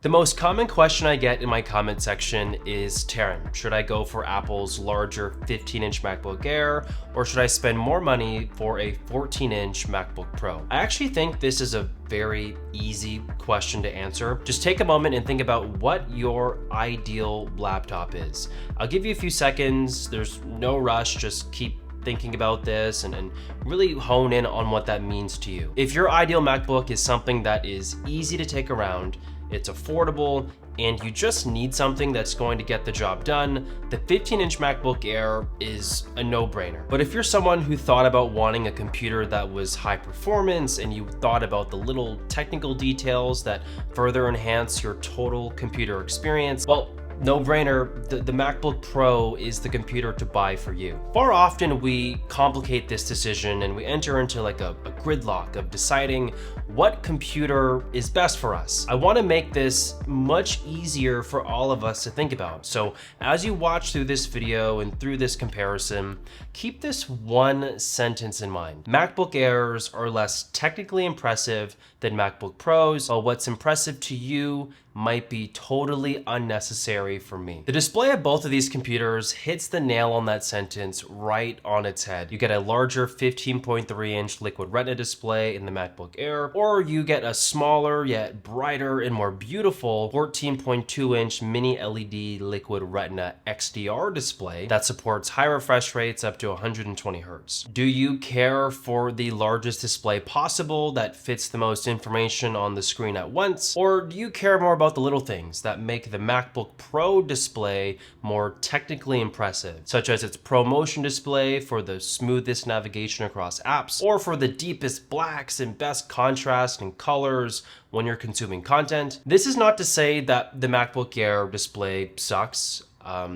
The most common question I get in my comment section is, Taryn, should I go for Apple's larger 15-inch MacBook Air, or should I spend more money for a 14-inch MacBook Pro? I actually think this is a very easy question to answer. Just take a moment and think about what your ideal laptop is. I'll give you a few seconds. There's no rush. Just keep thinking about this and really hone in on what that means to you. If your ideal MacBook is something that is easy to take around, it's affordable, and you just need something that's going to get the job done, the 15-inch MacBook Air is a no-brainer. But if you're someone who thought about wanting a computer that was high performance and you thought about the little technical details that further enhance your total computer experience, well, no-brainer, the MacBook Pro is the computer to buy for you. Far often we complicate this decision and we enter into like a gridlock of deciding what computer is best for us. I want to make this much easier for all of us to think about. So as you watch through this video and through this comparison, keep this one sentence in mind. MacBook Airs are less technically impressive than MacBook Pros, while what's impressive to you might be totally unnecessary for me. The display of both of these computers hits the nail on that sentence right on its head. You get a larger 15.3-inch Liquid Retina display in the MacBook Air, or you get a smaller yet brighter and more beautiful 14.2-inch mini LED Liquid Retina XDR display that supports high refresh rates up to 120 Hz. Do you care for the largest display possible that fits the most information on the screen at once, or do you care more about the little things that make the MacBook Pro display more technically impressive, such as its ProMotion display for the smoothest navigation across apps, or for the deepest blacks and best contrast and colors when you're consuming content? This is not to say that the MacBook Air display sucks.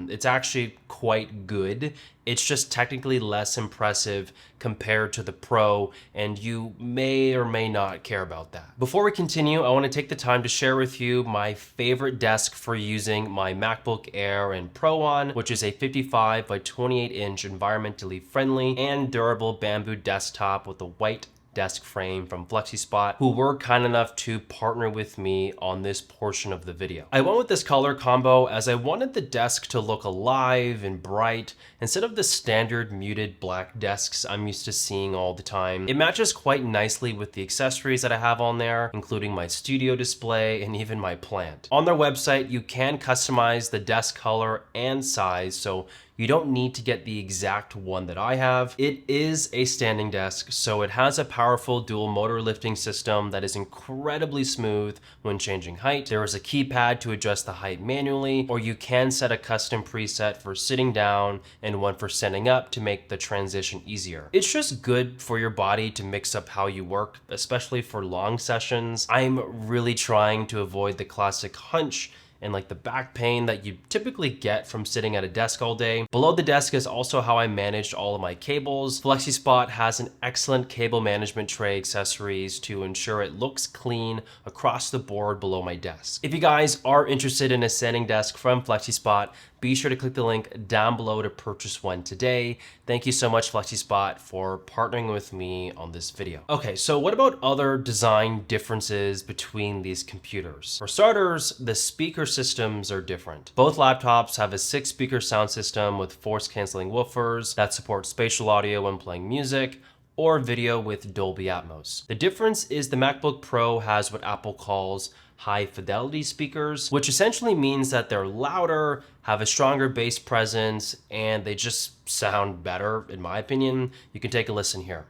It's actually quite good. It's just technically less impressive compared to the Pro, and you may or may not care about that. Before we continue, I want to take the time to share with you my favorite desk for using my MacBook Air and Pro on, which is a 55 by 28-inch environmentally friendly and durable bamboo desktop with a white desk frame from FlexiSpot, who were kind enough to partner with me on this portion of the video. I went with this color combo as I wanted the desk to look alive and bright instead of the standard muted black desks I'm used to seeing all the time. It matches quite nicely with the accessories that I have on there, including my studio display and even my plant. On their website, you can customize the desk color and size, so you don't need to get the exact one that I have. It is a standing desk, so it has a powerful dual motor lifting system that is incredibly smooth when changing height. There is a keypad to adjust the height manually, or you can set a custom preset for sitting down and one for standing up to make the transition easier. It's just good for your body to mix up how you work, especially for long sessions. I'm really trying to avoid the classic hunch and like the back pain that you typically get from sitting at a desk all day. Below the desk is also how I managed all of my cables. FlexiSpot has an excellent cable management tray accessories to ensure it looks clean across the board below my desk. If you guys are interested in a standing desk from FlexiSpot, be sure to click the link down below to purchase one today. Thank you so much, FlexiSpot, for partnering with me on this video. Okay, so what about other design differences between these computers? For starters, the speaker systems are different. Both laptops have a 6-speaker sound system with force-canceling woofers that support spatial audio when playing music or video with Dolby Atmos. The difference is the MacBook Pro has what Apple calls high fidelity speakers, which essentially means that they're louder, have a stronger bass presence, and they just sound better, in my opinion. You can take a listen here.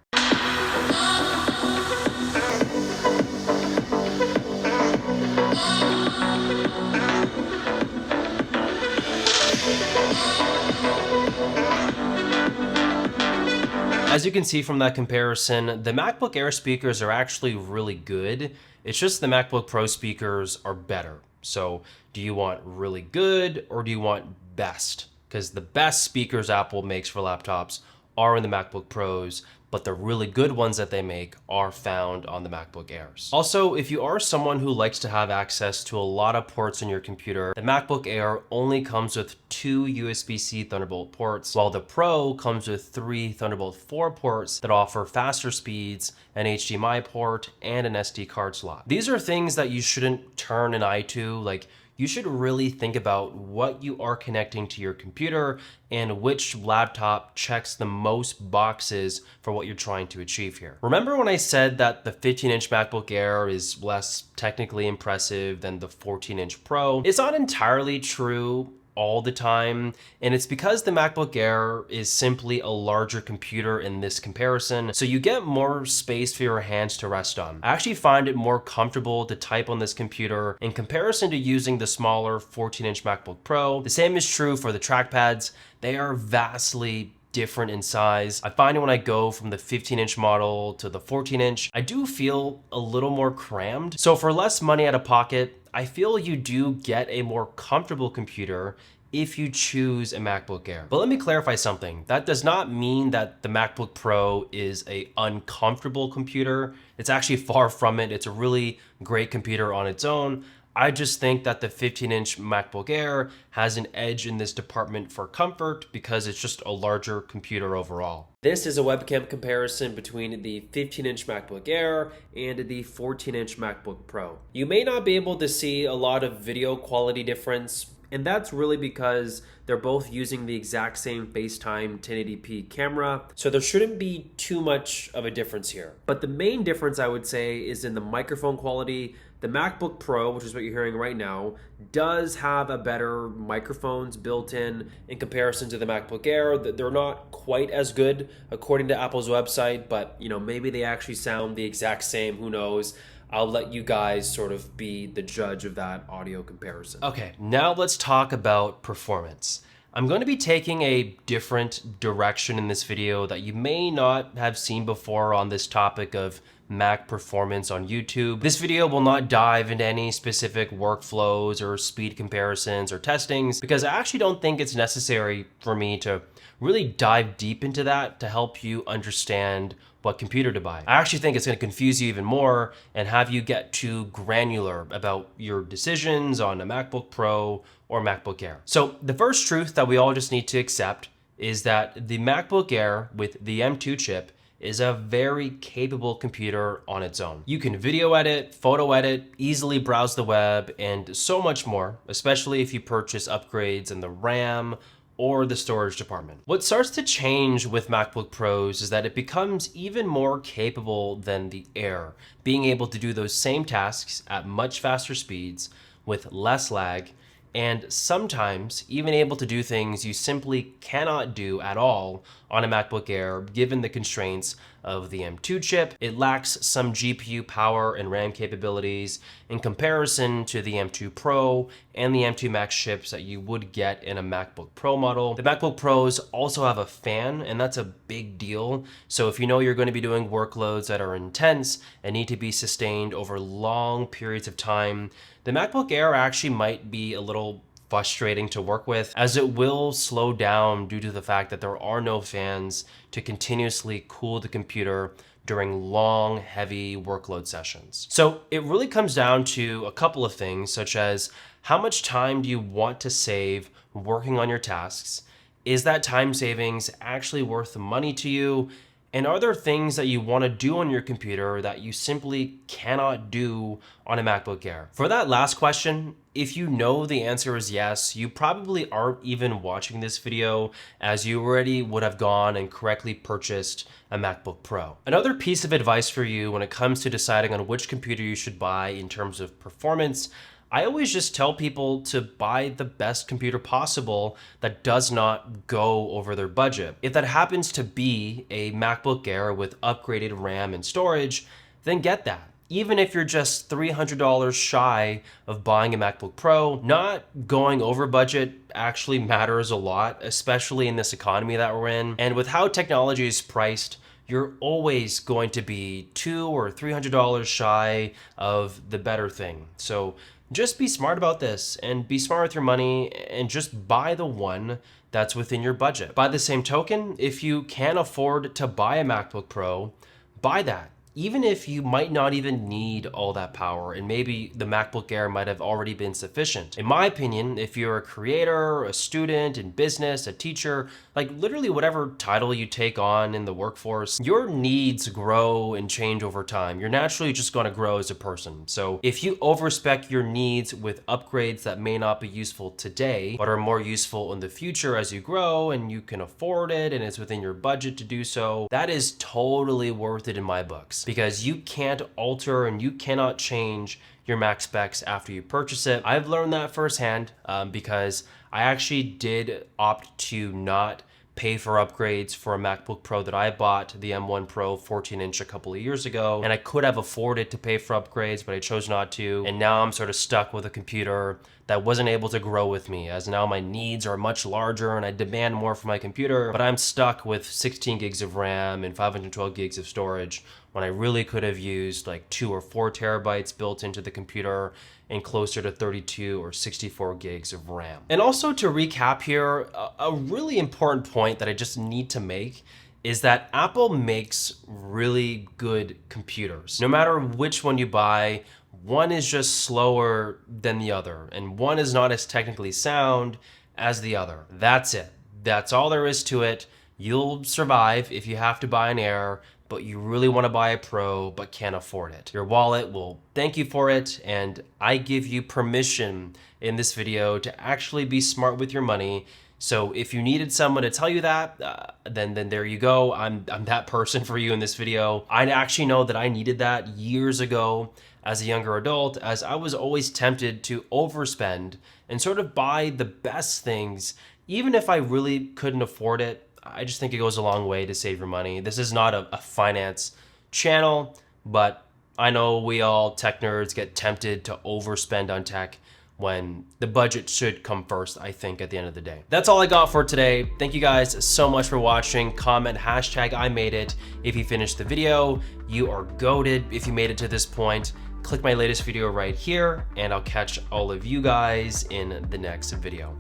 As you can see from that comparison, the MacBook Air speakers are actually really good. It's just the MacBook Pro speakers are better. So do you want really good or do you want best? Because the best speakers Apple makes for laptops are in the MacBook Pros, but the really good ones that they make are found on the MacBook Airs. Also, if you are someone who likes to have access to a lot of ports in your computer, the MacBook Air only comes with 2 USB-C Thunderbolt ports, while the Pro comes with 3 Thunderbolt 4 ports that offer faster speeds, an HDMI port, and an SD card slot. These are things that you shouldn't turn an eye to. Like, you should really think about what you are connecting to your computer and which laptop checks the most boxes for what you're trying to achieve here. Remember when I said that the 15-inch MacBook Air is less technically impressive than the 14-inch Pro? It's not entirely true all the time, and it's because the MacBook Air is simply a larger computer in this comparison, so you get more space for your hands to rest on. I actually find it more comfortable to type on this computer in comparison to using the smaller 14-inch MacBook Pro. The same is true for the trackpads. They are vastly different in size. I find when I go from the 15-inch model to the 14-inch, I do feel a little more crammed. So for less money out of pocket, I feel you do get a more comfortable computer if you choose a MacBook Air. But let me clarify something. That does not mean that the MacBook Pro is an uncomfortable computer. It's actually far from it. It's a really great computer on its own. I just think that the 15-inch MacBook Air has an edge in this department for comfort because it's just a larger computer overall. This is a webcam comparison between the 15-inch MacBook Air and the 14-inch MacBook Pro. You may not be able to see a lot of video quality difference, and that's really because they're both using the exact same FaceTime 1080p camera, so there shouldn't be too much of a difference here. But the main difference, I would say, is in the microphone quality. The MacBook Pro, which is what you're hearing right now, does have a better microphones built in comparison to the MacBook Air. They're not quite as good according to Apple's website, but maybe they actually sound the exact same, who knows. I'll let you guys sort of be the judge of that audio comparison. Okay, now let's talk about performance. I'm going to be taking a different direction in this video that you may not have seen before on this topic of Mac performance on YouTube. This video will not dive into any specific workflows or speed comparisons or testings because I actually don't think it's necessary for me to really dive deep into that to help you understand what computer to buy. I actually think it's going to confuse you even more and have you get too granular about your decisions on a MacBook Pro or MacBook Air. So the first truth that we all just need to accept is that the MacBook Air with the M2 chip is a very capable computer on its own. You can video edit, photo edit, easily browse the web, and so much more, especially if you purchase upgrades in the RAM or the storage department. What starts to change with MacBook Pros is that it becomes even more capable than the Air, being able to do those same tasks at much faster speeds with less lag, and sometimes even able to do things you simply cannot do at all on a MacBook Air given the constraints of the M2 chip. It lacks some GPU power and RAM capabilities in comparison to the M2 Pro and the M2 Max chips that you would get in a MacBook Pro model. The MacBook Pros also have a fan, and that's a big deal. So if you know you're going to be doing workloads that are intense and need to be sustained over long periods of time, the MacBook Air actually might be a little frustrating to work with, as it will slow down due to the fact that there are no fans to continuously cool the computer during long, heavy workload sessions. So it really comes down to a couple of things, such as how much time do you want to save working on your tasks? Is that time savings actually worth the money to you? And are there things that you want to do on your computer that you simply cannot do on a MacBook Air? For that last question, if you know the answer is yes, you probably aren't even watching this video, as you already would have gone and correctly purchased a MacBook Pro. Another piece of advice for you when it comes to deciding on which computer you should buy in terms of performance, I always just tell people to buy the best computer possible that does not go over their budget. If that happens to be a MacBook Air with upgraded RAM and storage, then get that. Even if you're just $300 shy of buying a MacBook Pro, not going over budget actually matters a lot, especially in this economy that we're in. And with how technology is priced, you're always going to be $200 or $300 shy of the better thing. So Just be smart about this and be smart with your money and just buy the one that's within your budget. By the same token, if you can afford to buy a MacBook Pro, buy that. Even if you might not even need all that power and maybe the MacBook Air might have already been sufficient. In my opinion, if you're a creator, a student in business, a teacher, like literally whatever title you take on in the workforce, your needs grow and change over time. You're naturally just going to grow as a person. So if you overspec your needs with upgrades that may not be useful today, but are more useful in the future as you grow and you can afford it and it's within your budget to do so, that is totally worth it in my books. Because you can't alter and you cannot change your Mac specs after you purchase it. I've learned that firsthand because I actually did opt to not pay for upgrades for a MacBook Pro that I bought, the M1 Pro 14-inch a couple of years ago, and I could have afforded to pay for upgrades, but I chose not to, and now I'm sort of stuck with a computer that wasn't able to grow with me, as now my needs are much larger and I demand more from my computer, but I'm stuck with 16 gigs of RAM and 512 gigs of storage when I really could have used like 2 or 4 terabytes built into the computer and closer to 32 or 64 gigs of RAM. And also to recap here, a really important point that I just need to make is that Apple makes really good computers. No matter which one you buy, one is just slower than the other, and one is not as technically sound as the other. That's it. That's all there is to it. You'll survive if you have to buy an Air, but you really want to buy a Pro but can't afford it. Your wallet will thank you for it, and I give you permission in this video to actually be smart with your money. So if you needed someone to tell you that, then there you go. I'm that person for you in this video. I actually know that I needed that years ago as a younger adult, as I was always tempted to overspend and sort of buy the best things, even if I really couldn't afford it. I just think it goes a long way to save your money. This is not a finance channel, but I know we all tech nerds get tempted to overspend on tech when the budget should come first, I think, at the end of the day. That's all I got for today. Thank you guys so much for watching. Comment hashtag I made it if you finished the video. You are goated if you made it to this point. Click my latest video right here, and I'll catch all of you guys in the next video.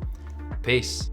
Peace.